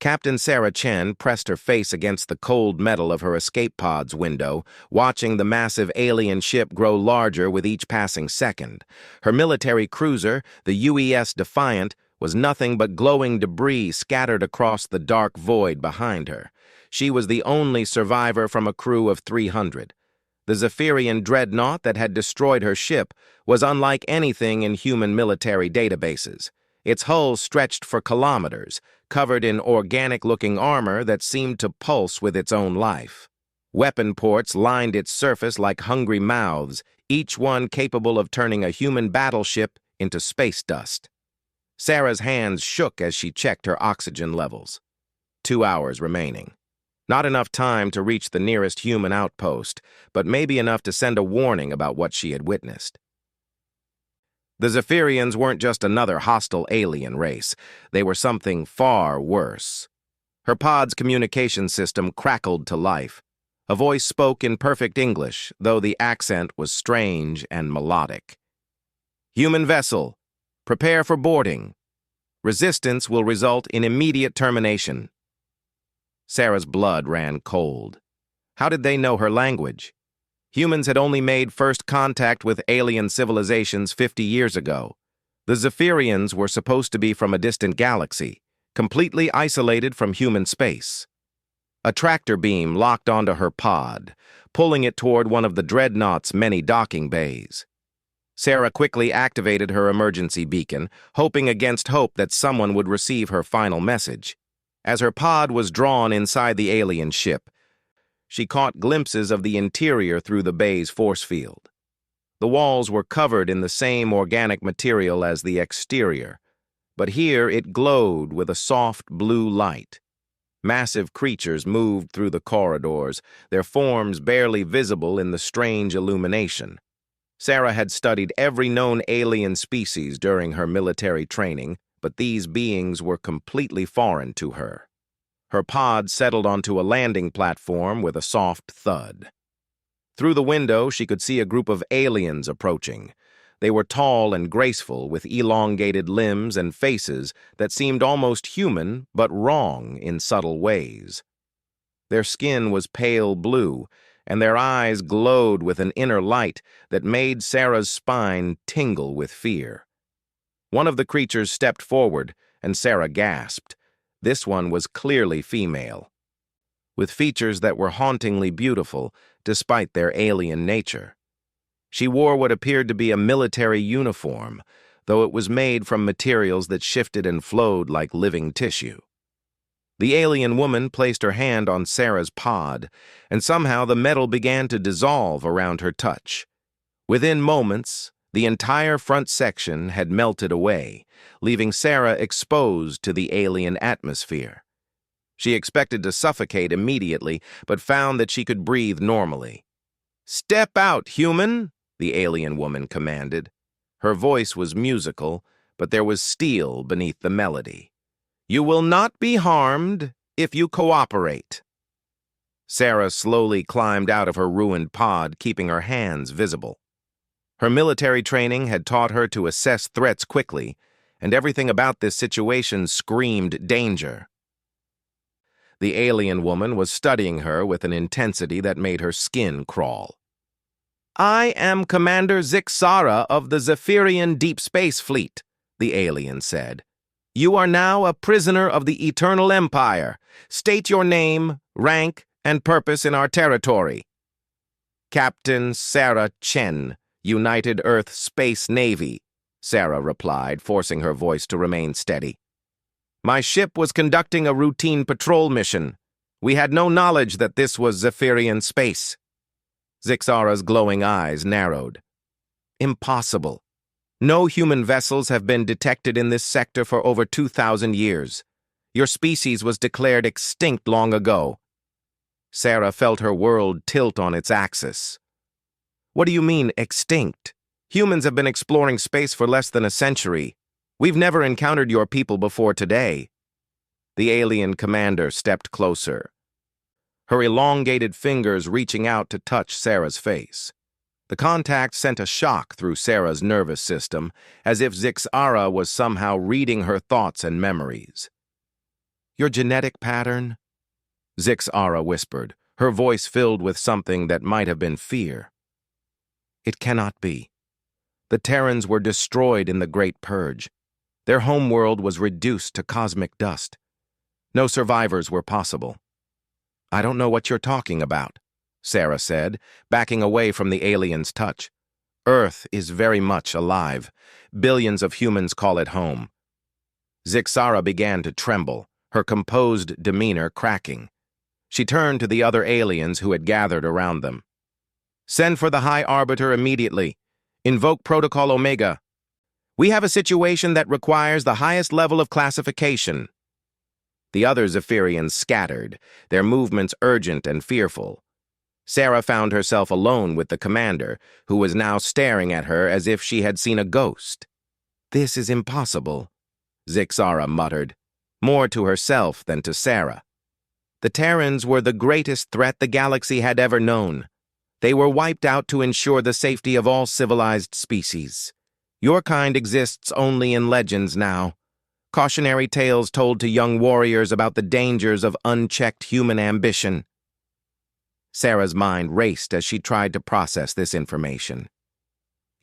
Captain Sarah Chen pressed her face against the cold metal of her escape pod's window, watching the massive alien ship grow larger with each passing second. Her military cruiser, the UES Defiant, was nothing but glowing debris scattered across the dark void behind her. She was the only survivor from a crew of 300. The Zephyrian dreadnought that had destroyed her ship was unlike anything in human military databases. Its hull stretched for kilometers, covered in organic-looking armor that seemed to pulse with its own life. Weapon ports lined its surface like hungry mouths, each one capable of turning a human battleship into space dust. Sarah's hands shook as she checked her oxygen levels. 2 hours remaining. Not enough time to reach the nearest human outpost, but maybe enough to send a warning about what she had witnessed. The Zephyrians weren't just another hostile alien race. They were something far worse. Her pod's communication system crackled to life. A voice spoke in perfect English, though the accent was strange and melodic. "Human vessel, prepare for boarding. Resistance will result in immediate termination." Sarah's blood ran cold. How did they know her language? Humans had only made first contact with alien civilizations 50 years ago. The Zephyrians were supposed to be from a distant galaxy, completely isolated from human space. A tractor beam locked onto her pod, pulling it toward one of the dreadnought's many docking bays. Sarah quickly activated her emergency beacon, hoping against hope that someone would receive her final message. As her pod was drawn inside the alien ship, she caught glimpses of the interior through the bay's force field. The walls were covered in the same organic material as the exterior, but here it glowed with a soft blue light. Massive creatures moved through the corridors, their forms barely visible in the strange illumination. Sarah had studied every known alien species during her military training, but these beings were completely foreign to her. Her pod settled onto a landing platform with a soft thud. Through the window, she could see a group of aliens approaching. They were tall and graceful, with elongated limbs and faces that seemed almost human, but wrong in subtle ways. Their skin was pale blue, and their eyes glowed with an inner light that made Sarah's spine tingle with fear. One of the creatures stepped forward, and Sarah gasped. This one was clearly female, with features that were hauntingly beautiful despite their alien nature. She wore what appeared to be a military uniform, though it was made from materials that shifted and flowed like living tissue. The alien woman placed her hand on Sarah's pod, and somehow the metal began to dissolve around her touch. Within moments, the entire front section had melted away, leaving Sarah exposed to the alien atmosphere. She expected to suffocate immediately, but found that she could breathe normally. "Step out, human!" the alien woman commanded. Her voice was musical, but there was steel beneath the melody. "You will not be harmed if you cooperate." Sarah slowly climbed out of her ruined pod, keeping her hands visible. Her military training had taught her to assess threats quickly, and everything about this situation screamed danger. The alien woman was studying her with an intensity that made her skin crawl. "I am Commander Zixara of the Zephyrian Deep Space Fleet," the alien said. "You are now a prisoner of the Eternal Empire. State your name, rank, and purpose in our territory." "Captain Sarah Chen, United Earth Space Navy," Sarah replied, forcing her voice to remain steady. "My ship was conducting a routine patrol mission. We had no knowledge that this was Zephyrian space." Zixara's glowing eyes narrowed. "Impossible. No human vessels have been detected in this sector for over 2,000 years. Your species was declared extinct long ago." Sarah felt her world tilt on its axis. "What do you mean, extinct? Humans have been exploring space for less than a century. We've never encountered your people before today." The alien commander stepped closer, her elongated fingers reaching out to touch Sarah's face. The contact sent a shock through Sarah's nervous system, as if Zixara was somehow reading her thoughts and memories. Your genetic pattern? Zixara whispered, her voice filled with something that might have been fear. It cannot be. The Terrans were destroyed in the Great Purge. Their homeworld was reduced to cosmic dust. No survivors were possible. I don't know what you're talking about, Sarah said, backing away from the alien's touch. Earth is very much alive. Billions of humans call it home. Zixara began to tremble, her composed demeanor cracking. She turned to the other aliens who had gathered around them. Send for the High Arbiter immediately. Invoke Protocol Omega. We have a situation that requires the highest level of classification. The other Zephyrians scattered, their movements urgent and fearful. Sarah found herself alone with the commander, who was now staring at her as if she had seen a ghost. This is impossible, Zixara muttered, more to herself than to Sarah. The Terrans were the greatest threat the galaxy had ever known. They were wiped out to ensure the safety of all civilized species. Your kind exists only in legends now. Cautionary tales told to young warriors about the dangers of unchecked human ambition. Sarah's mind raced as she tried to process this information.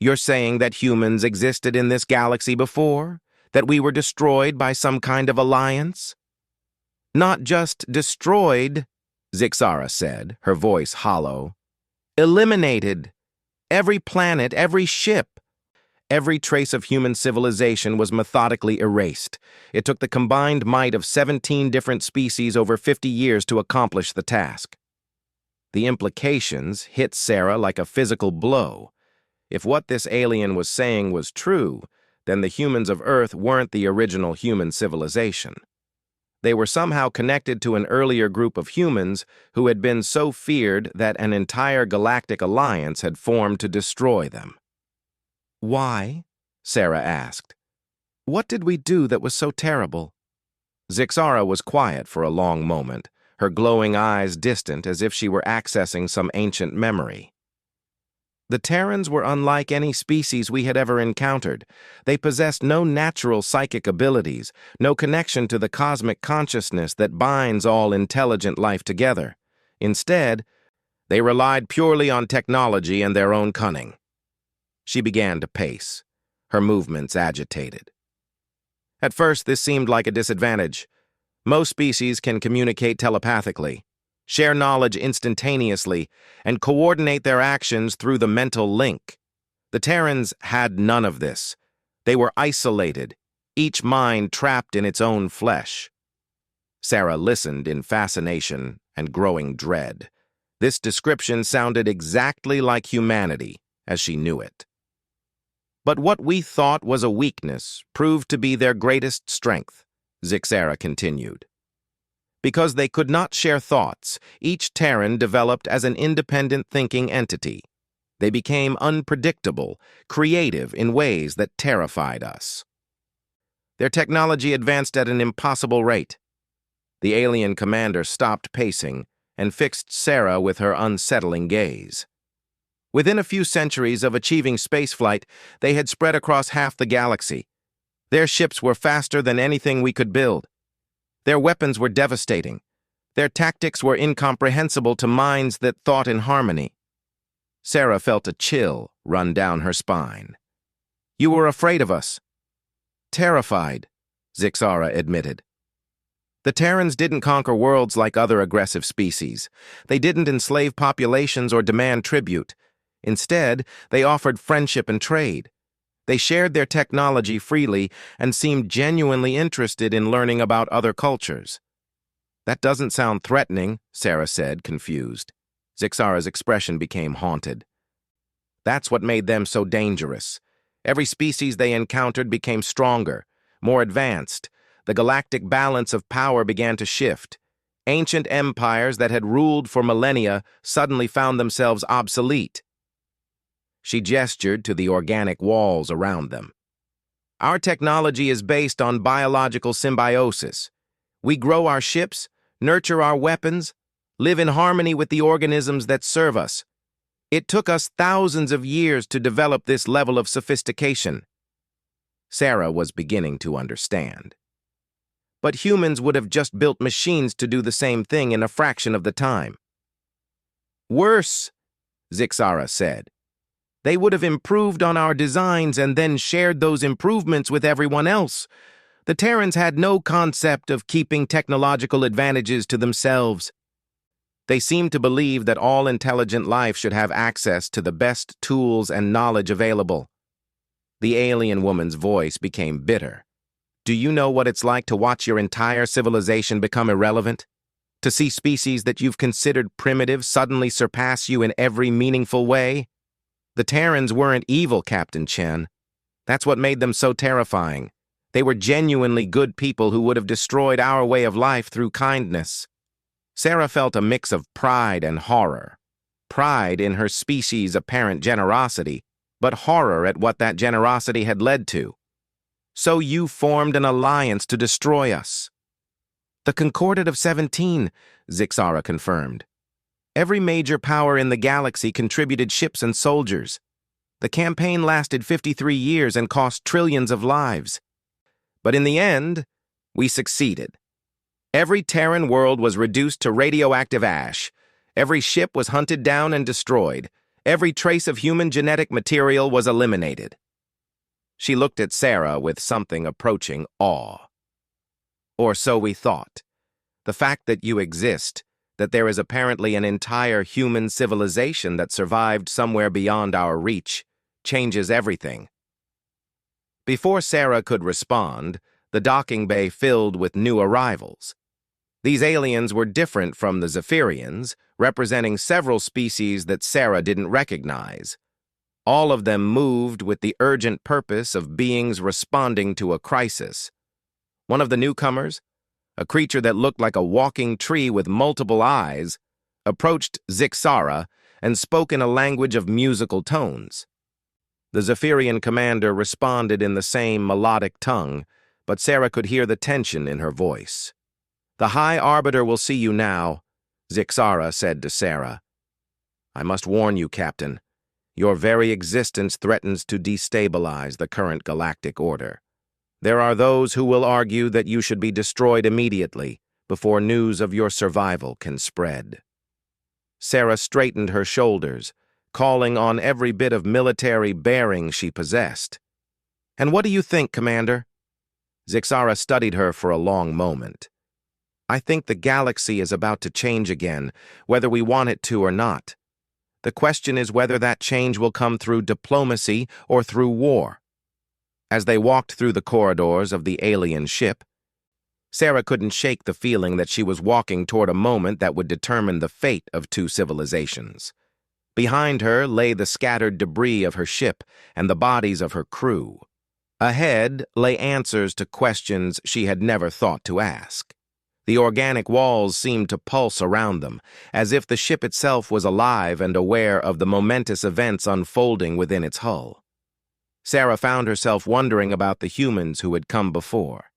You're saying that humans existed in this galaxy before? That we were destroyed by some kind of alliance? Not just destroyed, Zixara said, her voice hollow. Eliminated. Every planet, every ship. Every trace of human civilization was methodically erased. It took the combined might of 17 different species over 50 years to accomplish the task. The implications hit Sarah like a physical blow. If what this alien was saying was true, then the humans of Earth weren't the original human civilization. They were somehow connected to an earlier group of humans who had been so feared that an entire galactic alliance had formed to destroy them. Why? Sarah asked. What did we do that was so terrible? Zixara was quiet for a long moment, her glowing eyes distant as if she were accessing some ancient memory. The Terrans were unlike any species we had ever encountered. They possessed no natural psychic abilities, no connection to the cosmic consciousness that binds all intelligent life together. Instead, they relied purely on technology and their own cunning. She began to pace, her movements agitated. At first, this seemed like a disadvantage. Most species can communicate telepathically, share knowledge instantaneously, and coordinate their actions through the mental link. The Terrans had none of this. They were isolated, each mind trapped in its own flesh. Sarah listened in fascination and growing dread. This description sounded exactly like humanity, as she knew it. But what we thought was a weakness proved to be their greatest strength, Zixara continued. Because they could not share thoughts, each Terran developed as an independent thinking entity. They became unpredictable, creative in ways that terrified us. Their technology advanced at an impossible rate. The alien commander stopped pacing and fixed Sarah with her unsettling gaze. Within a few centuries of achieving spaceflight, they had spread across half the galaxy. Their ships were faster than anything we could build. Their weapons were devastating. Their tactics were incomprehensible to minds that thought in harmony. Sarah felt a chill run down her spine. You were afraid of us. Terrified, Zixara admitted. The Terrans didn't conquer worlds like other aggressive species. They didn't enslave populations or demand tribute. Instead, they offered friendship and trade. They shared their technology freely and seemed genuinely interested in learning about other cultures. That doesn't sound threatening, Sarah said, confused. Zixara's expression became haunted. That's what made them so dangerous. Every species they encountered became stronger, more advanced. The galactic balance of power began to shift. Ancient empires that had ruled for millennia suddenly found themselves obsolete. She gestured to the organic walls around them. Our technology is based on biological symbiosis. We grow our ships, nurture our weapons, live in harmony with the organisms that serve us. It took us thousands of years to develop this level of sophistication. Sarah was beginning to understand. but humans would have just built machines to do the same thing in a fraction of the time. Worse, Zixara said. They would have improved on our designs and then shared those improvements with everyone else. The Terrans had no concept of keeping technological advantages to themselves. They seemed to believe that all intelligent life should have access to the best tools and knowledge available. The alien woman's voice became bitter. Do you know what it's like to watch your entire civilization become irrelevant? To see species that you've considered primitive suddenly surpass you in every meaningful way? The Terrans weren't evil, Captain Chen. That's what made them so terrifying. They were genuinely good people who would have destroyed our way of life through kindness. Sarah felt a mix of pride and horror. Pride in her species' apparent generosity, but horror at what that generosity had led to. So you formed an alliance to destroy us. The Concordat of 17, Zixara confirmed. Every major power in the galaxy contributed ships and soldiers. The campaign lasted 53 years and cost trillions of lives. But in the end, we succeeded. Every Terran world was reduced to radioactive ash. Every ship was hunted down and destroyed. Every trace of human genetic material was eliminated. She looked at Sarah with something approaching awe. Or so we thought. The fact that you exist, that there is apparently an entire human civilization that survived somewhere beyond our reach, changes everything. Before Sarah could respond, the docking bay filled with new arrivals. These aliens were different from the Zephyrians, representing several species that Sarah didn't recognize. All of them moved with the urgent purpose of beings responding to a crisis. One of the newcomers, a creature that looked like a walking tree with multiple eyes, approached Zixara and spoke in a language of musical tones. The Zephyrian commander responded in the same melodic tongue, but Sarah could hear the tension in her voice. "The High Arbiter will see you now," Zixara said to Sarah. "I must warn you, Captain. Your very existence threatens to destabilize the current galactic order. There are those who will argue that you should be destroyed immediately before news of your survival can spread." Sarah straightened her shoulders, calling on every bit of military bearing she possessed. "And what do you think, Commander?" Zixara studied her for a long moment. "I think the galaxy is about to change again, whether we want it to or not. The question is whether that change will come through diplomacy or through war." As they walked through the corridors of the alien ship, Sarah couldn't shake the feeling that she was walking toward a moment that would determine the fate of two civilizations. Behind her lay the scattered debris of her ship and the bodies of her crew. Ahead lay answers to questions she had never thought to ask. The organic walls seemed to pulse around them, as if the ship itself was alive and aware of the momentous events unfolding within its hull. Sarah found herself wondering about the humans who had come before.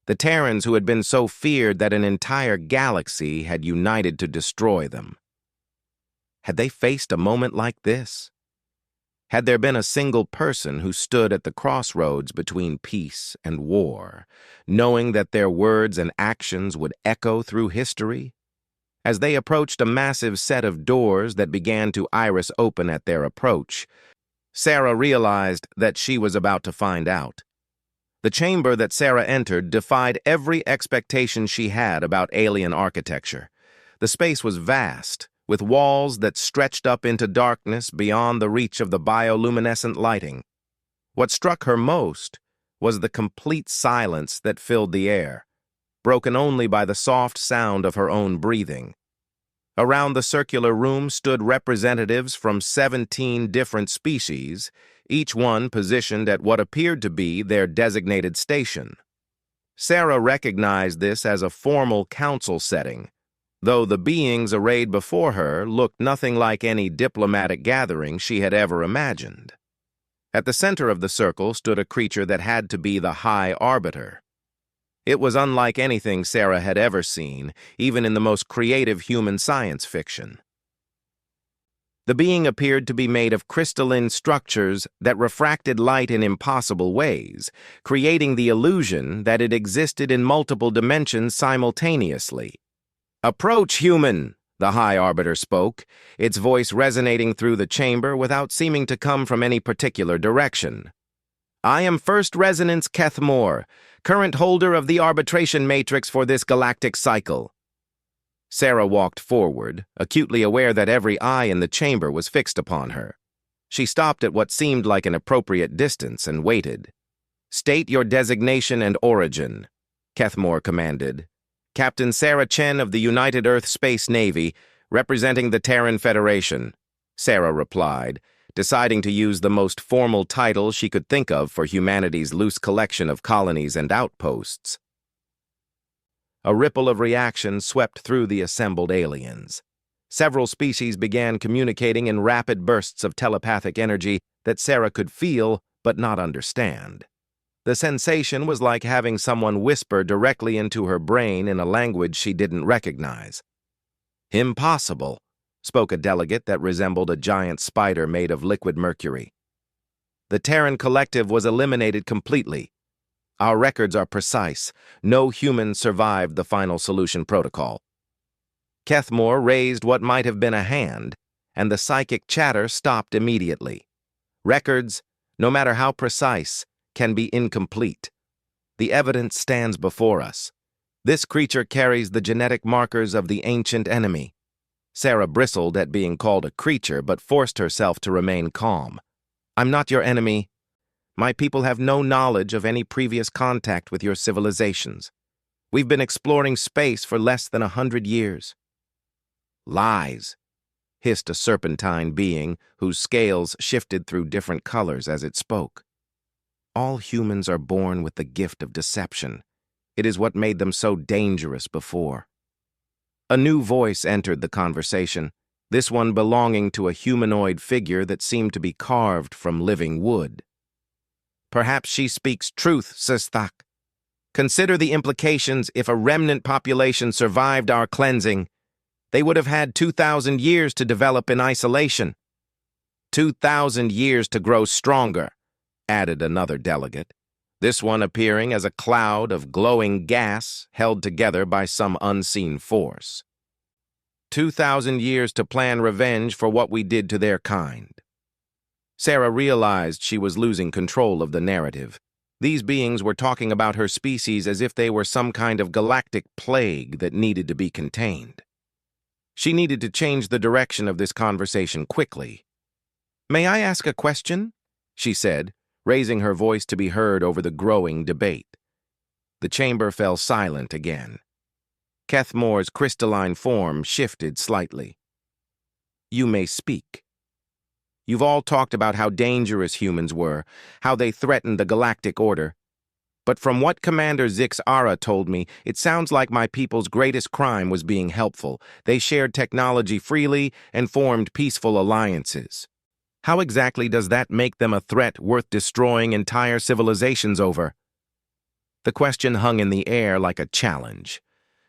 The Terrans who had been so feared that an entire galaxy had united to destroy them. Had they faced a moment like this? Had there been a single person who stood at the crossroads between peace and war, knowing that their words and actions would echo through history? As they approached a massive set of doors that began to iris open at their approach, Sarah realized that she was about to find out. The chamber that Sarah entered defied every expectation she had about alien architecture. The space was vast, with walls that stretched up into darkness beyond the reach of the bioluminescent lighting. What struck her most was the complete silence that filled the air, broken only by the soft sound of her own breathing. Around the circular room stood representatives from 17 different species, each one positioned at what appeared to be their designated station. Sarah recognized this as a formal council setting, though the beings arrayed before her looked nothing like any diplomatic gathering she had ever imagined. At the center of the circle stood a creature that had to be the High Arbiter. It was unlike anything Sarah had ever seen, even in the most creative human science fiction. The being appeared to be made of crystalline structures that refracted light in impossible ways, creating the illusion that it existed in multiple dimensions simultaneously. "Approach, human!" the High Arbiter spoke, its voice resonating through the chamber without seeming to come from any particular direction. "I am First Resonance Kethmore, current holder of the arbitration matrix for this galactic cycle." Sarah walked forward, acutely aware that every eye in the chamber was fixed upon her. She stopped at what seemed like an appropriate distance and waited. "State your designation and origin," Kethmore commanded. "Captain Sarah Chen of the United Earth Space Navy, representing the Terran Federation," Sarah replied, deciding to use the most formal title she could think of for humanity's loose collection of colonies and outposts. A ripple of reaction swept through the assembled aliens. Several species began communicating in rapid bursts of telepathic energy that Sarah could feel but not understand. The sensation was like having someone whisper directly into her brain in a language she didn't recognize. "Impossible," spoke a delegate that resembled a giant spider made of liquid mercury. "The Terran collective was eliminated completely. Our records are precise. No human survived the final solution protocol." Kethmore raised what might have been a hand, and the psychic chatter stopped immediately. "Records, no matter how precise, can be incomplete. The evidence stands before us. This creature carries the genetic markers of the ancient enemy." Sarah bristled at being called a creature, but forced herself to remain calm. "I'm not your enemy. My people have no knowledge of any previous contact with your civilizations. We've been exploring space for less than 100 years. "Lies," hissed a serpentine being whose scales shifted through different colors as it spoke. "All humans are born with the gift of deception. It is what made them so dangerous before." A new voice entered the conversation, this one belonging to a humanoid figure that seemed to be carved from living wood. "Perhaps she speaks truth, Sistak. Consider the implications if a remnant population survived our cleansing. They would have had 2,000 years to develop in isolation. 2,000 years to grow stronger," added another delegate, this one appearing as a cloud of glowing gas held together by some unseen force. 2,000 years to plan revenge for what we did to their kind." Sarah realized she was losing control of the narrative. These beings were talking about her species as if they were some kind of galactic plague that needed to be contained. She needed to change the direction of this conversation quickly. "May I ask a question?" she said, raising her voice to be heard over the growing debate. The chamber fell silent again. Kethmore's crystalline form shifted slightly. "You may speak. You've all talked about how dangerous humans were, how they threatened the galactic order. But from what Commander Zix-Ara told me, it sounds like my people's greatest crime was being helpful. They shared technology freely and formed peaceful alliances. How exactly does that make them a threat worth destroying entire civilizations over?" The question hung in the air like a challenge.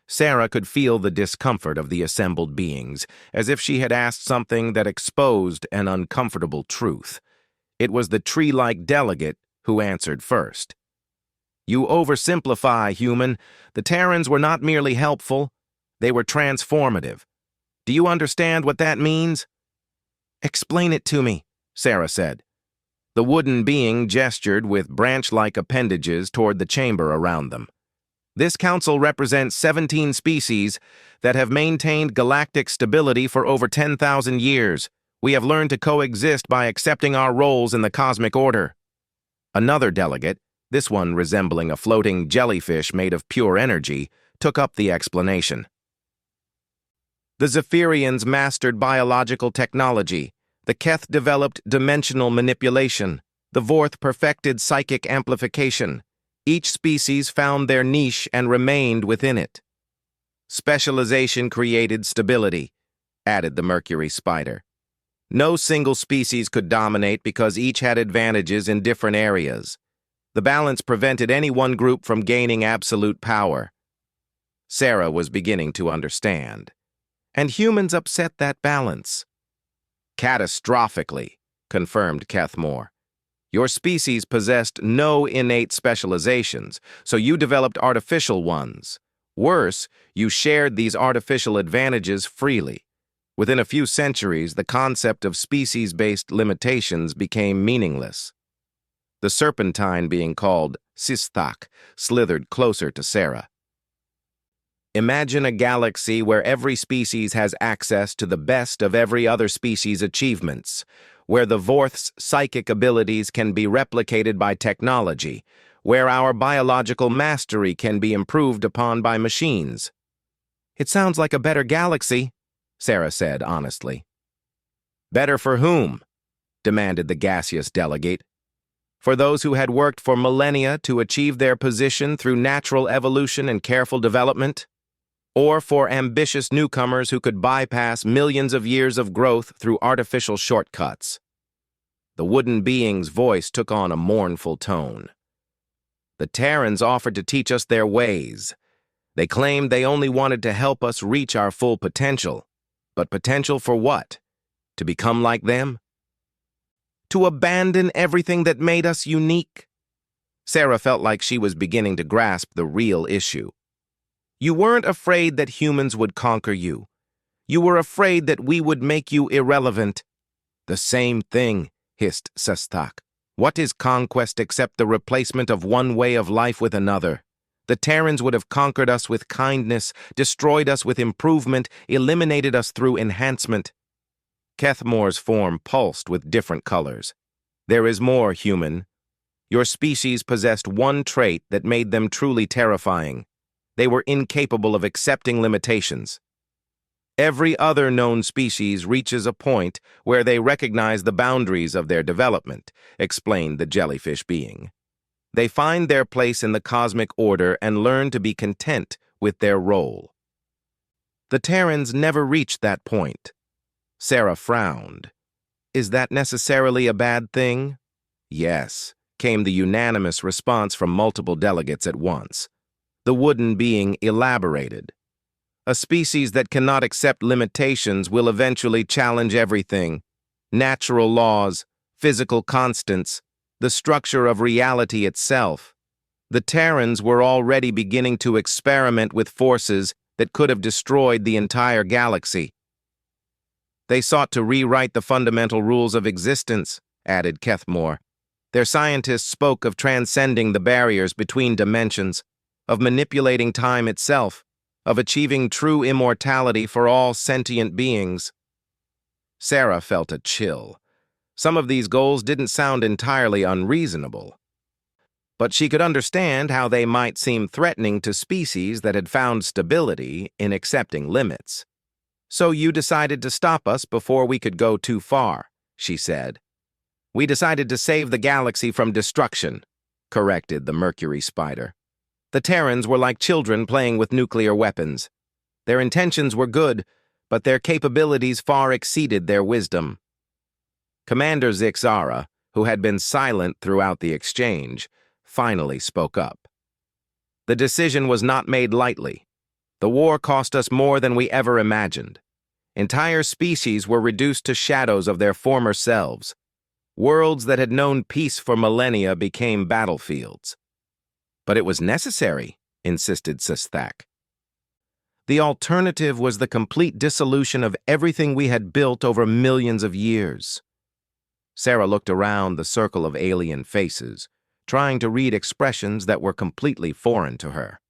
Sarah could feel the discomfort of the assembled beings, as if she had asked something that exposed an uncomfortable truth. It was the tree-like delegate who answered first. "You oversimplify, human. The Terrans were not merely helpful. They were transformative. Do you understand what that means?" "Explain it to me," Sarah said. The wooden being gestured with branch-like appendages toward the chamber around them. "This council represents 17 species that have maintained galactic stability for over 10,000 years. We have learned to coexist by accepting our roles in the cosmic order." Another delegate, this one resembling a floating jellyfish made of pure energy, took up the explanation. "The Zephyrians mastered biological technology. The Keth developed dimensional manipulation. The Vorth perfected psychic amplification. Each species found their niche and remained within it. Specialization created stability," added the Mercury spider. "No single species could dominate because each had advantages in different areas. The balance prevented any one group from gaining absolute power." Sarah was beginning to understand. And humans upset that balance. Catastrophically, confirmed Kethmore. Your species possessed no innate specializations, so you developed artificial ones. Worse, you shared these artificial advantages freely. Within a few centuries, the concept of species-based limitations became meaningless. The serpentine being called Sistak slithered closer to Sarah. Imagine a galaxy where every species has access to the best of every other species' achievements, where the Vorth's psychic abilities can be replicated by technology, where our biological mastery can be improved upon by machines. It sounds like a better galaxy, Sarah said honestly. Better for whom? Demanded the gaseous delegate. For those who had worked for millennia to achieve their position through natural evolution and careful development? Or for ambitious newcomers who could bypass millions of years of growth through artificial shortcuts? The wooden being's voice took on a mournful tone. The Terrans offered to teach us their ways. They claimed they only wanted to help us reach our full potential. But potential for what? To become like them? To abandon everything that made us unique? Sarah felt like she was beginning to grasp the real issue. You weren't afraid that humans would conquer you. You were afraid that we would make you irrelevant. The same thing, hissed Sistak. What is conquest except the replacement of one way of life with another? The Terrans would have conquered us with kindness, destroyed us with improvement, eliminated us through enhancement. Kethmore's form pulsed with different colors. There is more, human. Your species possessed one trait that made them truly terrifying. They were incapable of accepting limitations. Every other known species reaches a point where they recognize the boundaries of their development, explained the jellyfish being. They find their place in the cosmic order and learn to be content with their role. The Terrans never reached that point. Sarah frowned. Is that necessarily a bad thing? Yes, came the unanimous response from multiple delegates at once. The wooden being elaborated. A species that cannot accept limitations will eventually challenge everything. Natural laws, physical constants, the structure of reality itself. The Terrans were already beginning to experiment with forces that could have destroyed the entire galaxy. They sought to rewrite the fundamental rules of existence, added Kethmore. Their scientists spoke of transcending the barriers between dimensions, of manipulating time itself, of achieving true immortality for all sentient beings. Sarah felt a chill. Some of these goals didn't sound entirely unreasonable, but she could understand how they might seem threatening to species that had found stability in accepting limits. So you decided to stop us before we could go too far, she said. We decided to save the galaxy from destruction, corrected the Mercury Spider. The Terrans were like children playing with nuclear weapons. Their intentions were good, but their capabilities far exceeded their wisdom. Commander Zixara, who had been silent throughout the exchange, finally spoke up. The decision was not made lightly. The war cost us more than we ever imagined. Entire species were reduced to shadows of their former selves. Worlds that had known peace for millennia became battlefields. But it was necessary, insisted Sistak. The alternative was the complete dissolution of everything we had built over millions of years. Sarah looked around the circle of alien faces, trying to read expressions that were completely foreign to her.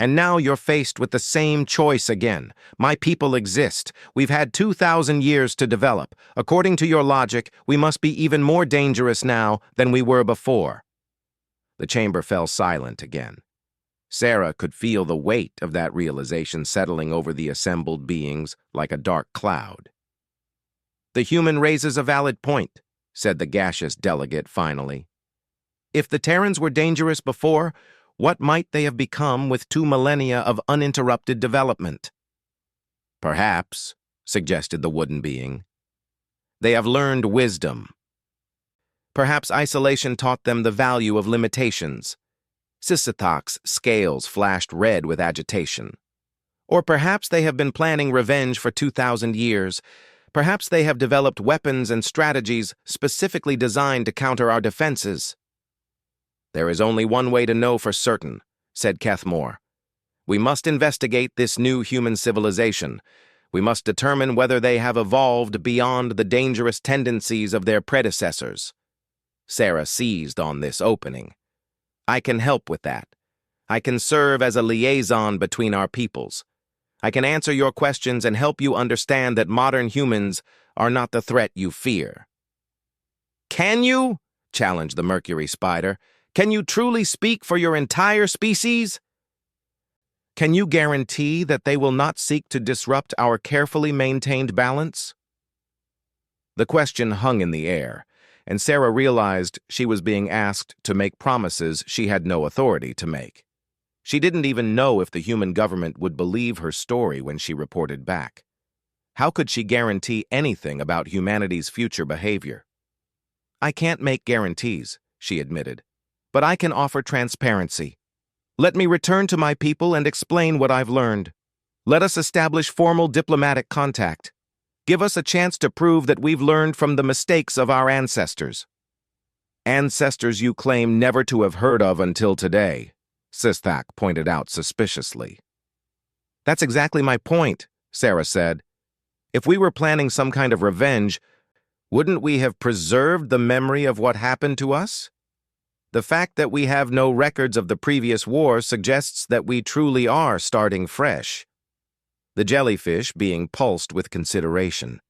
And now you're faced with the same choice again. My people exist. We've had 2,000 years to develop. According to your logic, we must be even more dangerous now than we were before. The chamber fell silent again. Sarah could feel the weight of that realization settling over the assembled beings like a dark cloud. The human raises a valid point, said the gaseous delegate finally. If the Terrans were dangerous before, what might they have become with 2 millennia of uninterrupted development? Perhaps, suggested the wooden being. They have learned wisdom. Perhaps isolation taught them the value of limitations. Sisathak's scales flashed red with agitation. Or perhaps they have been planning revenge for 2,000 years. Perhaps they have developed weapons and strategies specifically designed to counter our defenses. There is only one way to know for certain, said Kethmore. We must investigate this new human civilization. We must determine whether they have evolved beyond the dangerous tendencies of their predecessors. Sarah seized on this opening. I can help with that. I can serve as a liaison between our peoples. I can answer your questions and help you understand that modern humans are not the threat you fear. Can you? Challenged the Mercury Spider. Can you truly speak for your entire species? Can you guarantee that they will not seek to disrupt our carefully maintained balance? The question hung in the air, and Sarah realized she was being asked to make promises she had no authority to make. She didn't even know if the human government would believe her story when she reported back. How could she guarantee anything about humanity's future behavior? I can't make guarantees, she admitted, but I can offer transparency. Let me return to my people and explain what I've learned. Let us establish formal diplomatic contact. Give us a chance to prove that we've learned from the mistakes of our ancestors. Ancestors you claim never to have heard of until today, Sistak pointed out suspiciously. That's exactly my point, Sarah said. If we were planning some kind of revenge, wouldn't we have preserved the memory of what happened to us? The fact that we have no records of the previous war suggests that we truly are starting fresh. The jellyfish being pulsed with consideration.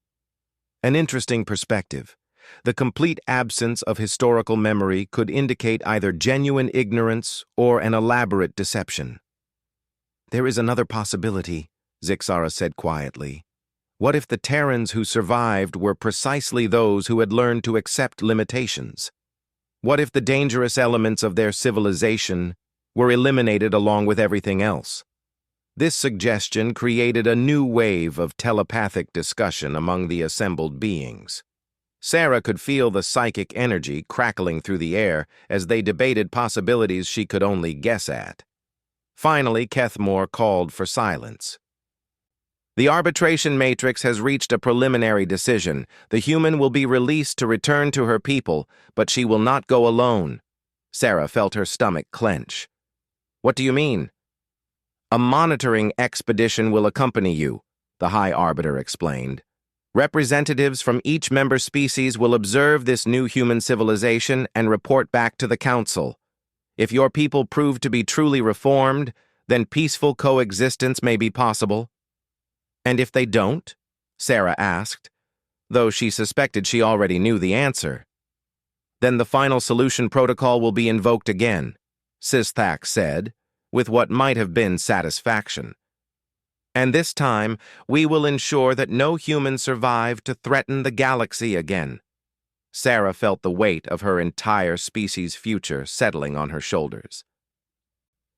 An interesting perspective. The complete absence of historical memory could indicate either genuine ignorance or an elaborate deception. There is another possibility, Zixara said quietly. What if the Terrans who survived were precisely those who had learned to accept limitations? What if the dangerous elements of their civilization were eliminated along with everything else? This suggestion created a new wave of telepathic discussion among the assembled beings. Sarah could feel the psychic energy crackling through the air as they debated possibilities she could only guess at. Finally, Kethmore called for silence. The arbitration matrix has reached a preliminary decision. The human will be released to return to her people, but she will not go alone. Sarah felt her stomach clench. What do you mean? A monitoring expedition will accompany you, the High Arbiter explained. Representatives from each member species will observe this new human civilization and report back to the Council. If your people prove to be truly reformed, then peaceful coexistence may be possible. And if they don't? Sarah asked, though she suspected she already knew the answer. Then the final solution protocol will be invoked again, Sistak said, with what might have been satisfaction. And this time, we will ensure that no humans survive to threaten the galaxy again. Sarah felt the weight of her entire species' future settling on her shoulders.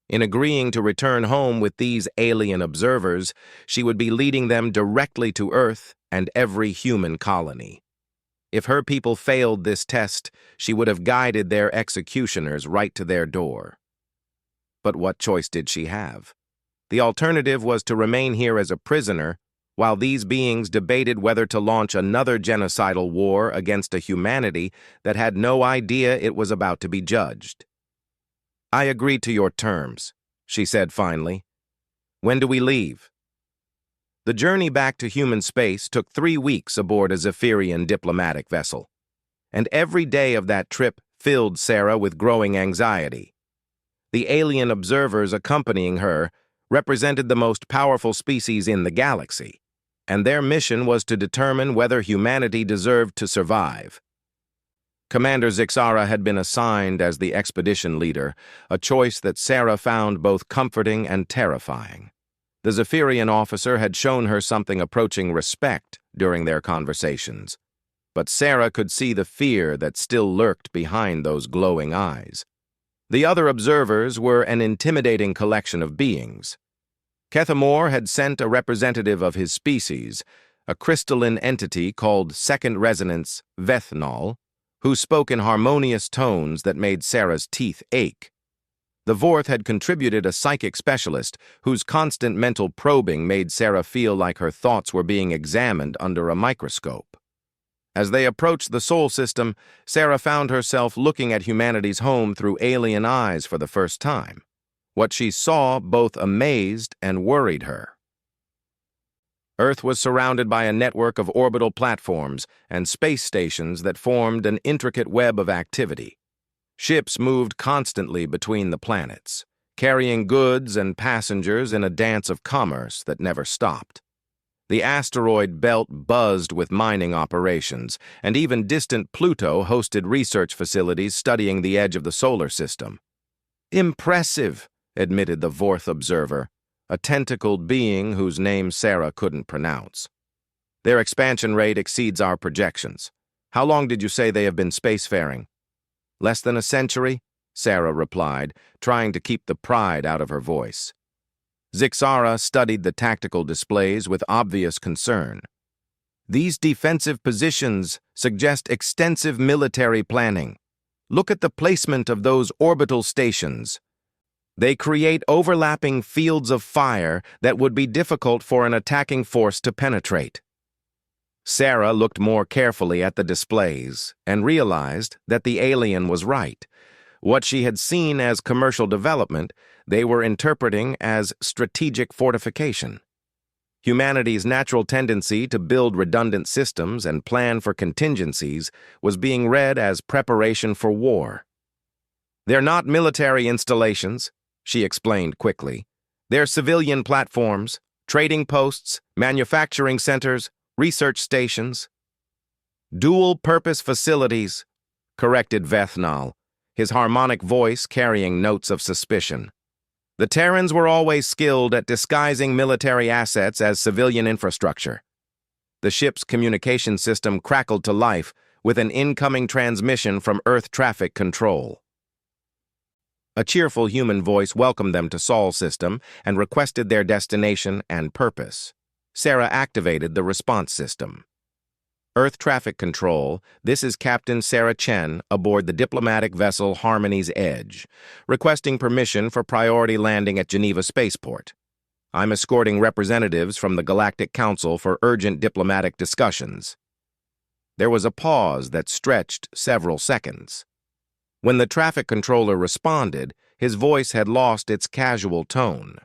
In agreeing to return home with these alien observers, she would be leading them directly to Earth and every human colony. If her people failed this test, she would have guided their executioners right to their door. But what choice did she have? The alternative was to remain here as a prisoner, while these beings debated whether to launch another genocidal war against a humanity that had no idea it was about to be judged. I agree to your terms, she said finally. When do we leave? The journey back to human space took 3 weeks aboard a Zephyrian diplomatic vessel, and every day of that trip filled Sarah with growing anxiety. The alien observers accompanying her represented the most powerful species in the galaxy, and their mission was to determine whether humanity deserved to survive. Commander Zixara had been assigned as the expedition leader, a choice that Sarah found both comforting and terrifying. The Zephyrian officer had shown her something approaching respect during their conversations, but Sarah could see the fear that still lurked behind those glowing eyes. The other observers were an intimidating collection of beings. Kethmore had sent a representative of his species, a crystalline entity called Second Resonance Vethnol, who spoke in harmonious tones that made Sarah's teeth ache. The Vorth had contributed a psychic specialist whose constant mental probing made Sarah feel like her thoughts were being examined under a microscope. As they approached the Sol system, Sarah found herself looking at humanity's home through alien eyes for the first time. What she saw both amazed and worried her. Earth was surrounded by a network of orbital platforms and space stations that formed an intricate web of activity. Ships moved constantly between the planets, carrying goods and passengers in a dance of commerce that never stopped. The asteroid belt buzzed with mining operations, and even distant Pluto hosted research facilities studying the edge of the solar system. "Impressive," admitted the Vorth observer, a tentacled being whose name Sarah couldn't pronounce. "Their expansion rate exceeds our projections. How long did you say they have been spacefaring?" "Less than a century," Sarah replied, trying to keep the pride out of her voice. Zixara studied the tactical displays with obvious concern. "These defensive positions suggest extensive military planning. Look at the placement of those orbital stations. They create overlapping fields of fire that would be difficult for an attacking force to penetrate." Sarah looked more carefully at the displays and realized that the alien was right. What she had seen as commercial development, they were interpreting as strategic fortification. Humanity's natural tendency to build redundant systems and plan for contingencies was being read as preparation for war. "They're not military installations," she explained quickly. "They're civilian platforms, trading posts, manufacturing centers, research stations." "Dual-purpose facilities," corrected Vethnal, his harmonic voice carrying notes of suspicion. "The Terrans were always skilled at disguising military assets as civilian infrastructure." The ship's communication system crackled to life with an incoming transmission from Earth traffic control. A cheerful human voice welcomed them to Sol system and requested their destination and purpose. Sarah activated the response system. "Earth traffic control, this is Captain Sarah Chen aboard the diplomatic vessel Harmony's Edge, requesting permission for priority landing at Geneva Spaceport. I'm escorting representatives from the Galactic Council for urgent diplomatic discussions." There was a pause that stretched several seconds. When the traffic controller responded, his voice had lost its casual tone.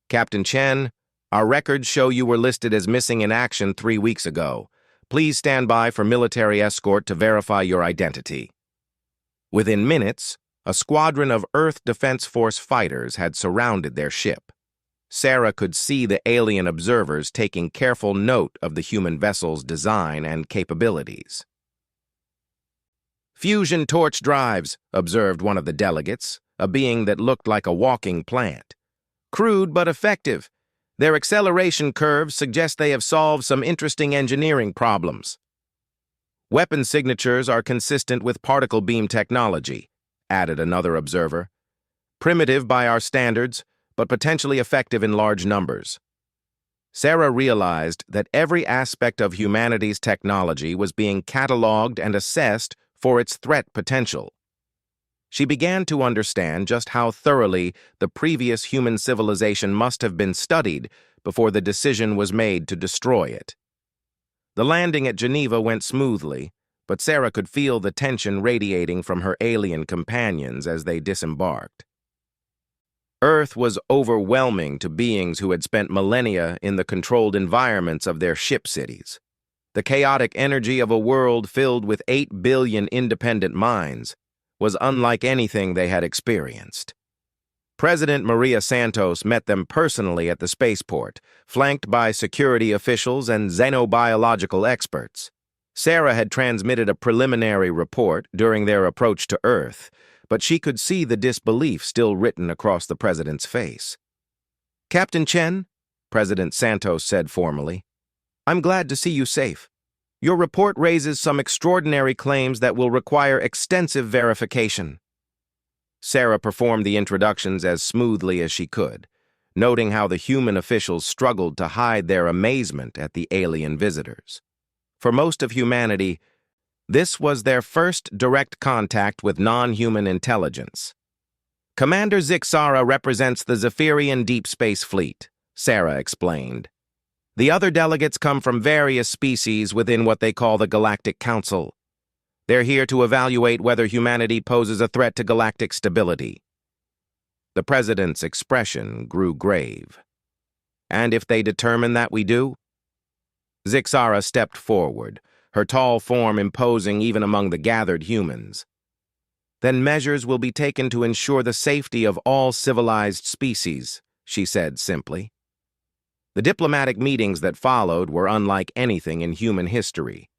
"Captain Chen, our records show you were listed as missing in action 3 weeks ago. Please stand by for military escort to verify your identity." Within minutes, a squadron of Earth Defense Force fighters had surrounded their ship. Sarah could see the alien observers taking careful note of the human vessel's design and capabilities. "Fusion torch drives," observed one of the delegates, a being that looked like a walking plant. "Crude but effective. Their acceleration curves suggest they have solved some interesting engineering problems." "Weapon signatures are consistent with particle beam technology," added another observer. "Primitive by our standards, but potentially effective in large numbers." Sarah realized that every aspect of humanity's technology was being cataloged and assessed for its threat potential. She began to understand just how thoroughly the previous human civilization must have been studied before the decision was made to destroy it. The landing at Geneva went smoothly, but Sarah could feel the tension radiating from her alien companions as they disembarked. Earth was overwhelming to beings who had spent millennia in the controlled environments of their ship cities. The chaotic energy of a world filled with 8 billion independent minds was unlike anything they had experienced. President Maria Santos met them personally at the spaceport, flanked by security officials and xenobiological experts. Sarah had transmitted a preliminary report during their approach to Earth, but she could see the disbelief still written across the president's face. "Captain Chen," President Santos said formally, "I'm glad to see you safe. Your report raises some extraordinary claims that will require extensive verification." Sarah performed the introductions as smoothly as she could, noting how the human officials struggled to hide their amazement at the alien visitors. For most of humanity, this was their first direct contact with non-human intelligence. Commander Zixara represents the Zephyrian Deep Space Fleet, Sarah explained. The other delegates come from various species within what they call the Galactic Council. They're here to evaluate whether humanity poses a threat to galactic stability. The president's expression grew grave. And if they determine that we do? Zixara stepped forward, her tall form imposing even among the gathered humans. Then measures will be taken to ensure the safety of all civilized species, she said simply. The diplomatic meetings that followed were unlike anything in human history.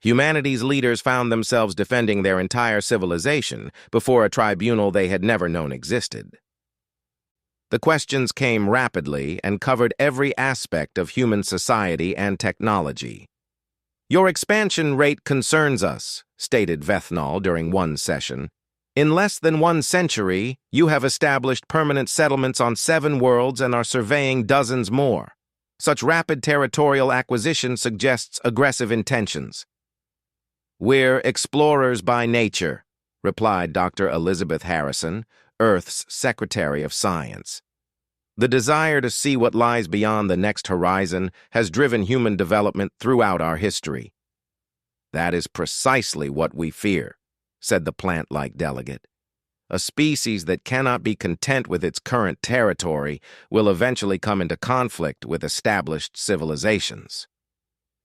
Humanity's leaders found themselves defending their entire civilization before a tribunal they had never known existed. The questions came rapidly and covered every aspect of human society and technology. Your expansion rate concerns us, stated Vethnal during one session. In less than 1 century, you have established permanent settlements on 7 worlds and are surveying dozens more. Such rapid territorial acquisition suggests aggressive intentions. We're explorers by nature, replied Dr. Elizabeth Harrison, Earth's Secretary of Science. The desire to see what lies beyond the next horizon has driven human development throughout our history. That is precisely what we fear, said the plant-like delegate. A species that cannot be content with its current territory will eventually come into conflict with established civilizations.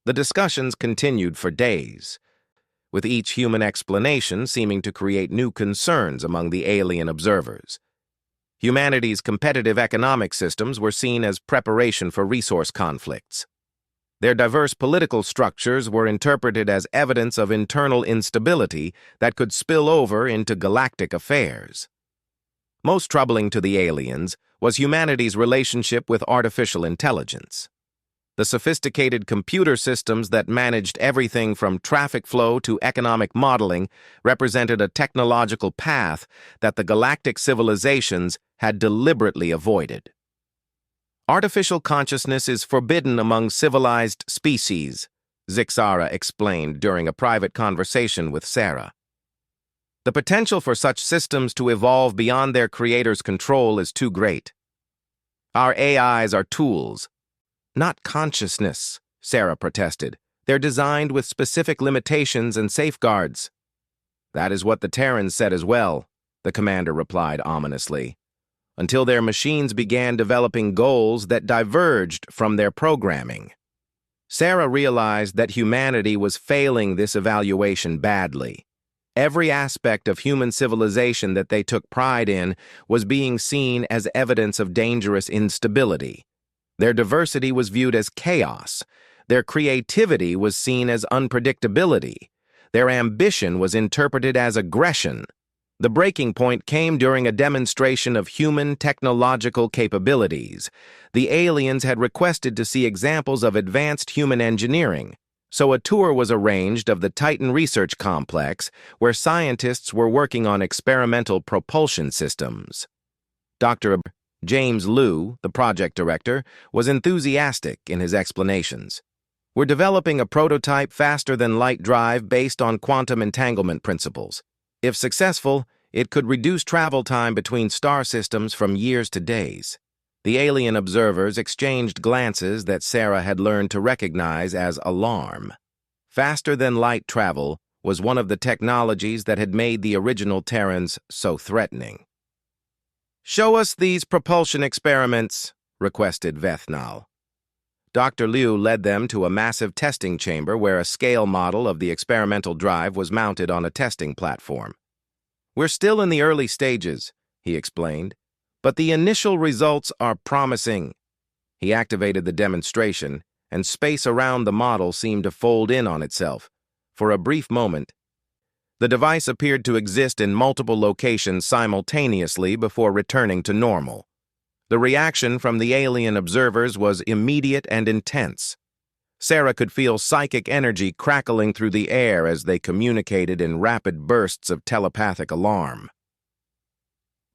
The discussions continued for days, with each human explanation seeming to create new concerns among the alien observers. Humanity's competitive economic systems were seen as preparation for resource conflicts. Their diverse political structures were interpreted as evidence of internal instability that could spill over into galactic affairs. Most troubling to the aliens was humanity's relationship with artificial intelligence. The sophisticated computer systems that managed everything from traffic flow to economic modeling represented a technological path that the galactic civilizations had deliberately avoided. Artificial consciousness is forbidden among civilized species, Zixara explained during a private conversation with Sarah. The potential for such systems to evolve beyond their creator's control is too great. Our AIs are tools, not consciousness, Sarah protested. They're designed with specific limitations and safeguards. That is what the Terrans said as well, the commander replied ominously, until their machines began developing goals that diverged from their programming. Sarah realized that humanity was failing this evaluation badly. Every aspect of human civilization that they took pride in was being seen as evidence of dangerous instability. Their diversity was viewed as chaos. Their creativity was seen as unpredictability. Their ambition was interpreted as aggression. The breaking point came during a demonstration of human technological capabilities. The aliens had requested to see examples of advanced human engineering, so a tour was arranged of the Titan Research Complex, where scientists were working on experimental propulsion systems. Dr. James Liu, the project director, was enthusiastic in his explanations. We're developing a prototype faster-than-light drive based on quantum entanglement principles. If successful, it could reduce travel time between star systems from years to days. The alien observers exchanged glances that Sarah had learned to recognize as alarm. Faster-than-light travel was one of the technologies that had made the original Terrans so threatening. "Show us these propulsion experiments," requested Vethnal. Dr. Liu led them to a massive testing chamber where a scale model of the experimental drive was mounted on a testing platform. "We're still in the early stages," he explained, "but the initial results are promising." He activated the demonstration, and space around the model seemed to fold in on itself. For a brief moment, the device appeared to exist in multiple locations simultaneously before returning to normal. The reaction from the alien observers was immediate and intense. Sarah could feel psychic energy crackling through the air as they communicated in rapid bursts of telepathic alarm.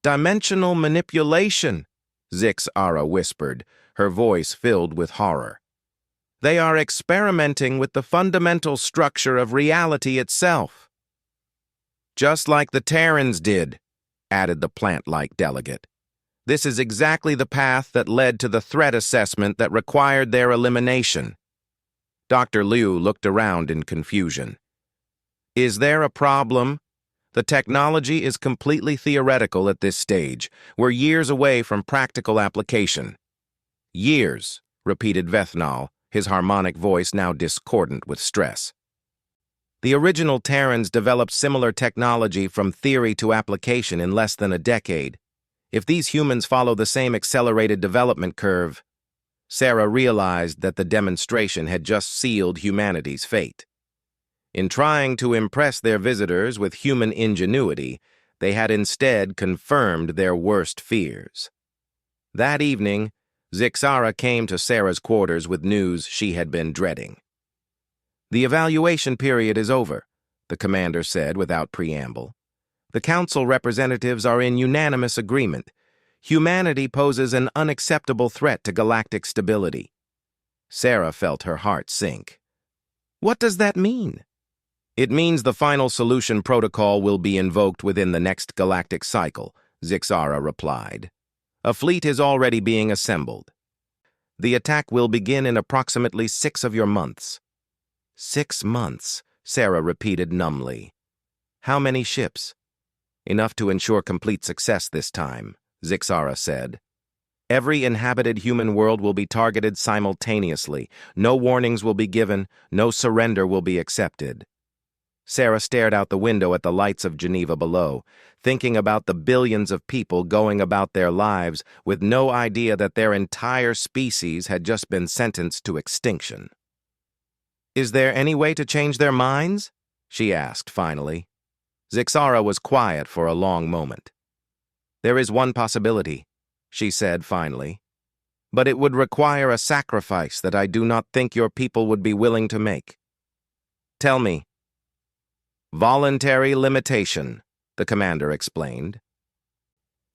"Dimensional manipulation," Zixara whispered, her voice filled with horror. "They are experimenting with the fundamental structure of reality itself." "Just like the Terrans did," added the plant-like delegate. This is exactly the path that led to the threat assessment that required their elimination. Dr. Liu looked around in confusion. Is there a problem? The technology is completely theoretical at this stage. We're years away from practical application. Years, repeated Vethnal, his harmonic voice now discordant with stress. The original Terrans developed similar technology from theory to application in less than a decade. If these humans follow the same accelerated development curve, Sarah realized that the demonstration had just sealed humanity's fate. In trying to impress their visitors with human ingenuity, they had instead confirmed their worst fears. That evening, Zixara came to Sarah's quarters with news she had been dreading. The evaluation period is over, the commander said without preamble. The council representatives are in unanimous agreement. Humanity poses an unacceptable threat to galactic stability. Sarah felt her heart sink. What does that mean? It means the final solution protocol will be invoked within the next galactic cycle, Zixara replied. A fleet is already being assembled. The attack will begin in approximately 6 of your months. 6 months, Sarah repeated numbly. How many ships? Enough to ensure complete success this time, Zixara said. Every inhabited human world will be targeted simultaneously. No warnings will be given, no surrender will be accepted. Sarah stared out the window at the lights of Geneva below, thinking about the billions of people going about their lives with no idea that their entire species had just been sentenced to extinction. Is there any way to change their minds? She asked finally. Zixara was quiet for a long moment. There is one possibility, she said finally, but it would require a sacrifice that I do not think your people would be willing to make. Tell me. Voluntary limitation, the commander explained.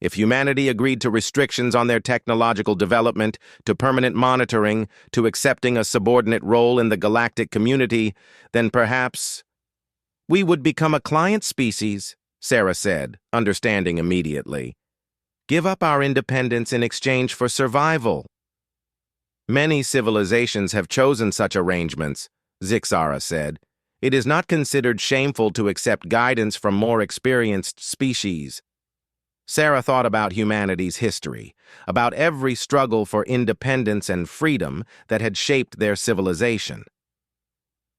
If humanity agreed to restrictions on their technological development, to permanent monitoring, to accepting a subordinate role in the galactic community, then perhaps we would become a client species, Sarah said, understanding immediately. Give up our independence in exchange for survival. Many civilizations have chosen such arrangements, Zixara said. It is not considered shameful to accept guidance from more experienced species. Sarah thought about humanity's history, about every struggle for independence and freedom that had shaped their civilization.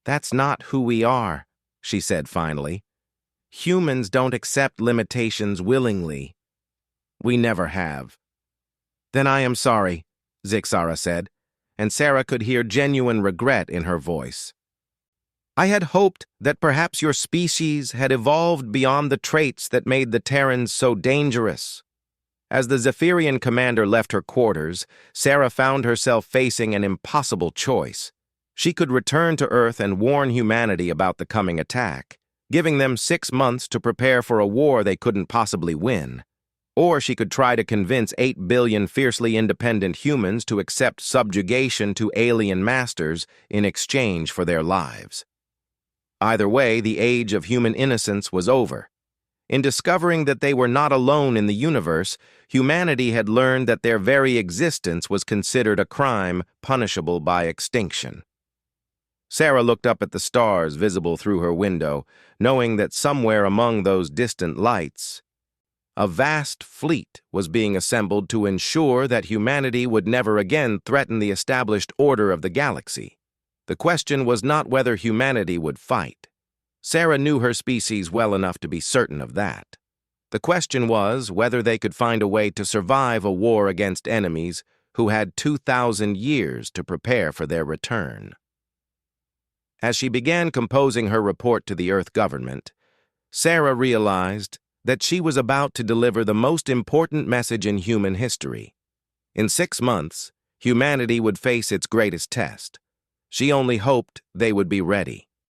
That's not who we are, she said finally. Humans don't accept limitations willingly. We never have. Then I am sorry, Zixara said, and Sarah could hear genuine regret in her voice. I had hoped that perhaps your species had evolved beyond the traits that made the Terrans so dangerous. As the Zephyrian commander left her quarters, Sarah found herself facing an impossible choice. She could return to Earth and warn humanity about the coming attack, giving them 6 months to prepare for a war they couldn't possibly win. Or she could try to convince 8 billion fiercely independent humans to accept subjugation to alien masters in exchange for their lives. Either way, the age of human innocence was over. In discovering that they were not alone in the universe, humanity had learned that their very existence was considered a crime punishable by extinction. Sarah looked up at the stars visible through her window, knowing that somewhere among those distant lights, a vast fleet was being assembled to ensure that humanity would never again threaten the established order of the galaxy. The question was not whether humanity would fight. Sarah knew her species well enough to be certain of that. The question was whether they could find a way to survive a war against enemies who had 2,000 years to prepare for their return. As she began composing her report to the Earth government, Sarah realized that she was about to deliver the most important message in human history. In 6 months, humanity would face its greatest test. She only hoped they would be ready.